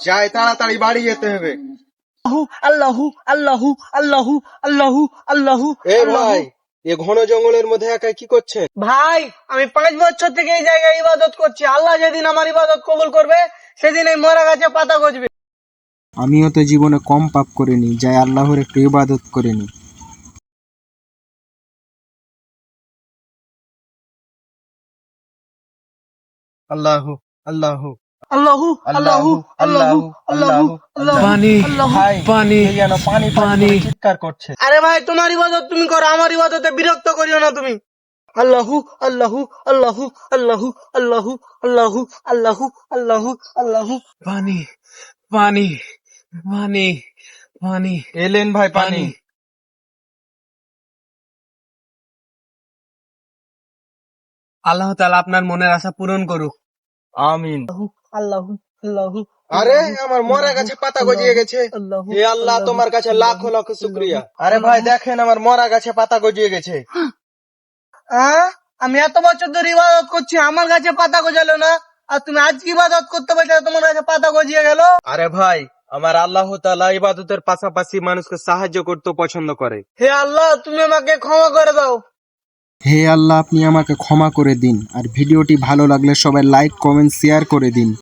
যাই, তাড়াতাড়ি বাড়ি যেতে হবে। আল্লাহু আল্লাহু আল্লাহু আল্লাহু আল্লাহু এ আল্লাহু। ভাই, এ ঘন জঙ্গলের মধ্যে একা কি করছেন? ভাই আমি 5 বছর থেকে এই জায়গায় ইবাদত করছি। আল্লাহ যেদিন আমার ইবাদত কবুল করবে সেদিন এই মরা গাছে পাতা গজবে। আমিও তো জীবনে কম পাপ করিনি, যাই আল্লাহর একটু ইবাদত করিনি। আল্লাহু আল্লাহু আল্লাহু আল্লাহু আল্লাহু আল্লাহু আল্লাহু পানি আল্লাহু। ভাই, পানি কে যেন পানি পানি করে চিৎকার করছে। আরে ভাই তোমার ইবাদত তুমি করো, আমার ইবাদতে বিরক্ত করিও না তুমি। আল্লাহু আল্লাহু আল্লাহু আল্লাহু আল্লাহু আল্লাহু আল্লাহু আল্লাহু আল্লাহু। পানি পানি পানি পানি এলেন ভাই পানি। আল্লাহ তাআলা আপনার মনের আশা পূরণ করুক। আমিন। আল্লাহু আল্লাহু। আরে আমার মরা গাছে পাতা গজিয়ে গেছে। হে আল্লাহ, তোমার কাছে লাখো লাখো শুকরিয়া। আরে ভাই দেখেন, আমার মরা গাছে পাতা গজিয়ে গেছে। আমি এত বছর ধরে ইবাদত করছি, আমার গাছে পাতা গজালো না, আর তুমি আজকে ইবাদত করতে পারছো তোমার গাছে পাতা গজিয়ে গেল। আরে ভাই, আমার আল্লাহ তাআলা ইবাদতের পাশাপাশি মানুষকে সাহায্য করতে পছন্দ করে। হে আল্লাহ তুমি আমাকে ক্ষমা করে দাও। হে আল্লাহ, আপনি আমাকে ক্ষমা করে দিন। আর ভিডিওটি ভালো লাগলে সবাই লাইক, কমেন্ট, শেয়ার করে দিন।